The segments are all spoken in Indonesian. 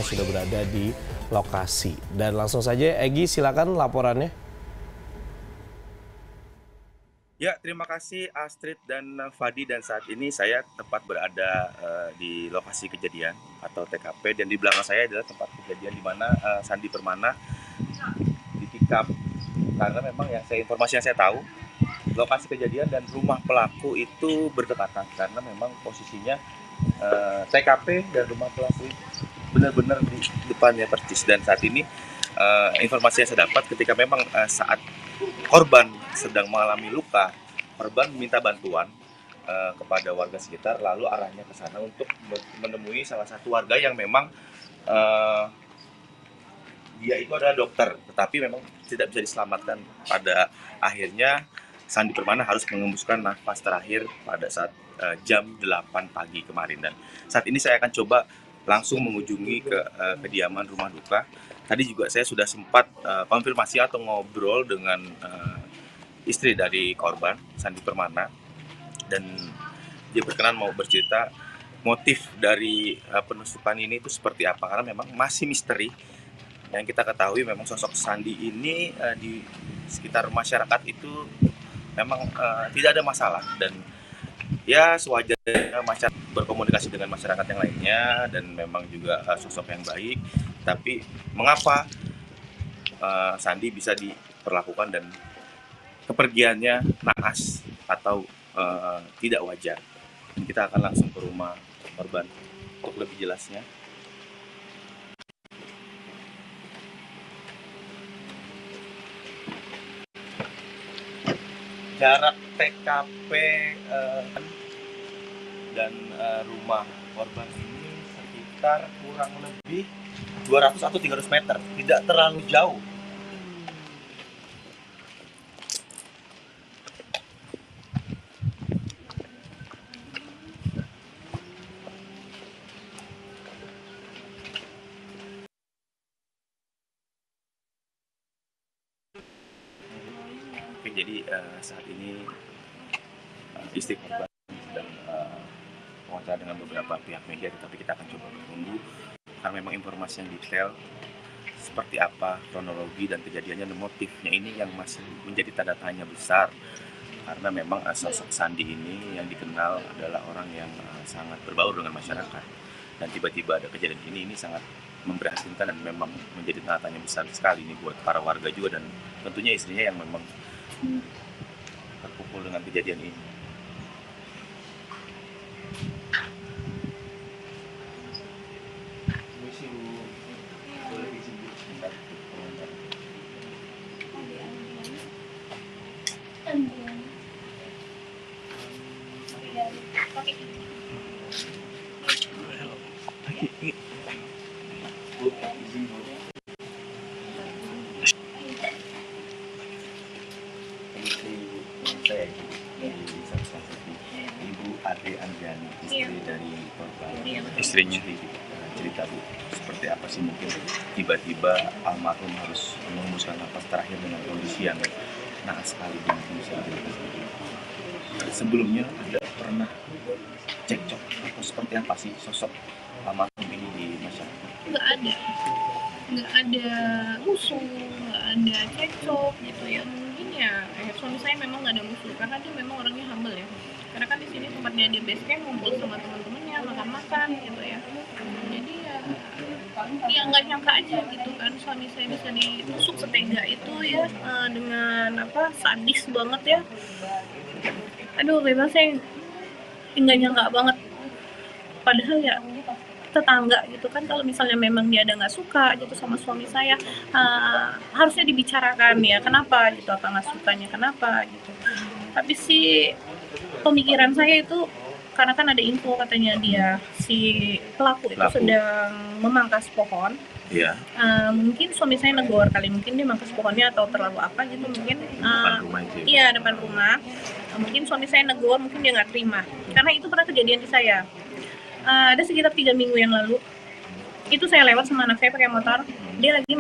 yang sudah berada di lokasi. Dan langsung saja Egy, silakan laporannya. Ya, terima kasih Astrid dan Fadi, dan saat ini saya tepat berada di lokasi kejadian atau TKP, dan di belakang saya adalah tempat kejadian di mana Sandi Permana ditikam, karena memang informasi yang saya tahu lokasi kejadian dan rumah pelaku itu berdekatan, karena memang posisinya TKP dan rumah pelaku benar-benar di depannya persis. Dan saat ini informasi yang saya dapat ketika memang saat korban sedang mengalami luka, korban meminta bantuan kepada warga sekitar, lalu arahnya ke sana untuk menemui salah satu warga yang memang dia itu adalah dokter, tetapi memang tidak bisa diselamatkan. Pada akhirnya Sandi Permana harus mengembuskan nafas terakhir pada saat jam 8 pagi kemarin. Dan saat ini saya akan coba langsung mengunjungi ke kediaman rumah duka. Tadi juga saya sudah sempat konfirmasi atau ngobrol dengan istri dari korban, Sandi Permana, dan dia berkenan mau bercerita motif dari penusukan ini itu seperti apa, karena memang masih misteri. Yang kita ketahui memang sosok Sandi ini di sekitar masyarakat itu memang tidak ada masalah, dan ya sewajarnya masyarakat berkomunikasi dengan masyarakat yang lainnya, dan memang juga sosok yang baik. Tapi mengapa Sandi bisa diperlakukan dan kepergiannya naas atau tidak wajar? Dan kita akan langsung ke rumah korban untuk lebih jelasnya. Jarak TKP dan rumah korban ini sekitar kurang lebih 200 atau 300 meter, tidak terlalu jauh. Oke, jadi saat ini istri korban sedang wawancara dengan beberapa pihak media, tetapi kita akan coba menunggu karena memang informasi yang detail seperti apa kronologi dan kejadiannya dan motifnya ini yang masih menjadi tanda tanya besar, karena memang sosok Sandi ini yang dikenal adalah orang yang sangat berbaur dengan masyarakat, dan tiba-tiba ada kejadian ini sangat memprihatinkan dan memang menjadi tanda tanya besar sekali ini buat para warga juga, dan tentunya istrinya yang memang terpukul dengan kejadian ini. Ibu Ade Anjani, istri dari korban. Istrinya cerita, Bu, seperti apa sih mungkin tiba-tiba almarhum harus mengembuskan nafas terakhir dengan kondisi yang naas sekali, dan bisa sebelumnya ada pernah cekcok atau seperti apa sih sosok almarhum ini di masyarakat? Nggak ada musuh, nggak ada cekcok gitu ya. Mungkin ya suami saya memang nggak ada musuh, karena dia memang orangnya humble ya. Karena kan di sini tempatnya dia base camp, ngumpul sama teman-temannya, makan-makan gitu ya. Jadi ya nggak nyangka aja gitu kan suami saya bisa ditusuk setega itu ya, dengan sadis banget ya. Aduh, bebas saya nggak nyangka banget. Padahal ya tetangga gitu kan, kalau misalnya memang dia ada nggak suka gitu sama suami saya, harusnya dibicarakan ya, kenapa gitu, apa nggak sukanya kenapa gitu. Tapi sih pemikiran saya itu, karena kan ada info katanya si pelaku itu sedang memangkas pohon. Iya. Mungkin suami saya negor kali, mungkin dia mangkas pohonnya atau terlalu apa gitu, mungkin iya depan rumah. Mungkin suami saya negor, mungkin dia nggak terima, karena itu pernah kejadian di saya. Ada sekitar 3 minggu yang lalu, itu saya lewat sama anak saya pakai motor, dia lagi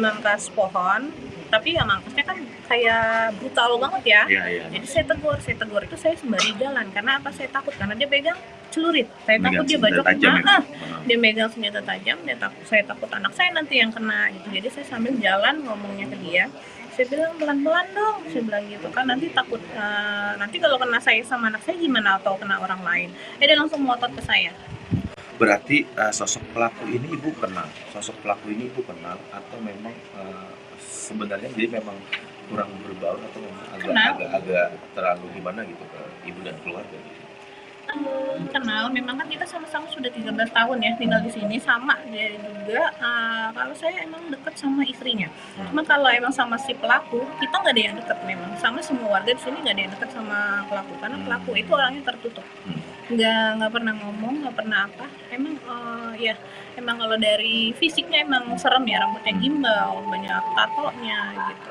mangkas pohon, tapi ya mangkasnya kan kayak brutal banget ya. Iya, iya. Jadi saya tegur itu saya sembari jalan karena apa, saya takut karena dia pegang celurit, saya takut dia Megang senjata bacok, tajam ya? dia megang senjata tajam, saya takut anak saya nanti yang kena gitu. Jadi saya sambil jalan ngomongnya ke dia, saya bilang pelan-pelan dong, saya bilang gitu kan, nanti takut nanti kalau kena saya sama anak saya gimana atau kena orang lain. Dia langsung melotot ke saya. Berarti sosok pelaku ini ibu kenal atau memang sebenarnya jadi memang kurang berbaur atau memang agak terlalu gimana gitu ke ibu dan keluarga gitu? Kenal, memang kan kita sama-sama sudah 13 tahun ya tinggal di sini, sama dia juga. Kalau saya emang deket sama istrinya, cuma kalau emang sama si pelaku kita nggak ada yang deket, memang sama semua warga di sini nggak ada yang deket sama pelaku karena pelaku itu orangnya tertutup, nggak pernah ngomong, nggak pernah apa. Emang ya emang kalau dari fisiknya emang serem ya, rambutnya gimbal, banyak tatonya gitu.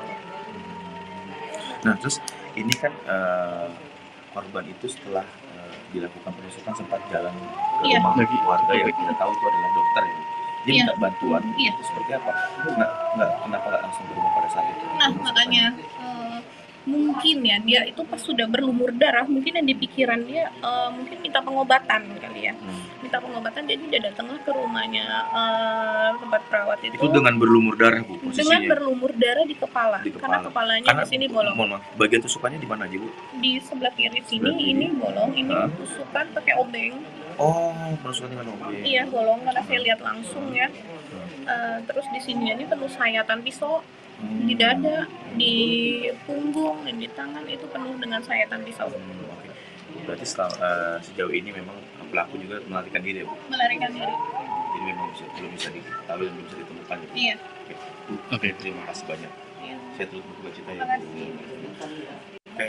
Nah terus ini kan korban itu setelah dilakukan penusukan sempat jalan ke rumah keluarga yang kita tahu itu adalah dokter ya. Dia minta bantuan, itu seperti apa? Kenapa nggak langsung ke rumah pada saat itu? Nah makanya mungkin ya dia itu pas sudah berlumur darah, mungkin yang di pikiran dia mungkin minta pengobatan kali ya, minta pengobatan, jadi dia datanglah ke rumahnya tempat perawat itu. Itu dengan berlumur darah bu posisinya? Dengan berlumur darah di kepala. Karena kepalanya di sini bolong. Mohon maaf, bagian tusukannya di mana aja bu? Di sebelah kiri sini, ini bolong, ini tusukan pakai obeng. Oh, penusukan dengan obeng. Iya bolong karena saya lihat langsung ya. Terus di sini ini penuh sayatan pisau. Di dada, di punggung, dan di tangan itu penuh dengan sayatan pisau. Oke. Berarti sejauh ini memang pelaku juga melarikan diri ya bu? Melarikan diri. Jadi memang belum bisa diketahui dan belum bisa ditemukan ya? Iya. Oke, terima kasih banyak. Iya. Saya turut berduka cita ya. Terima kasih. Oke,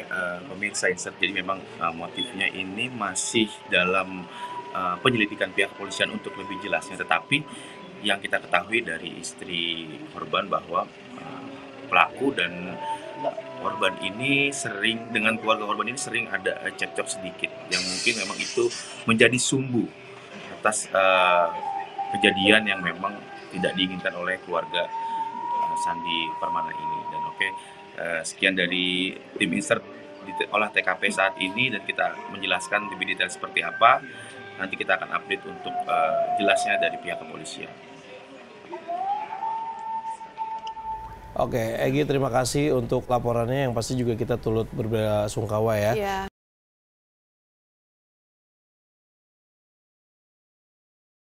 pemirsa Insert, jadi memang motifnya ini masih dalam penyelidikan pihak kepolisian untuk lebih jelasnya, tetapi yang kita ketahui dari istri korban bahwa pelaku dan korban ini dengan keluarga korban ini sering ada cekcok sedikit yang mungkin memang itu menjadi sumbu atas kejadian yang memang tidak diinginkan oleh keluarga Sandi Permana ini. Dan sekian dari tim Insert di olah TKP saat ini, dan kita menjelaskan lebih detail seperti apa. Nanti kita akan update untuk jelasnya dari pihak kepolisian. Oke, Egy terima kasih untuk laporannya yang pasti juga kita turut berbelasungkawa ya.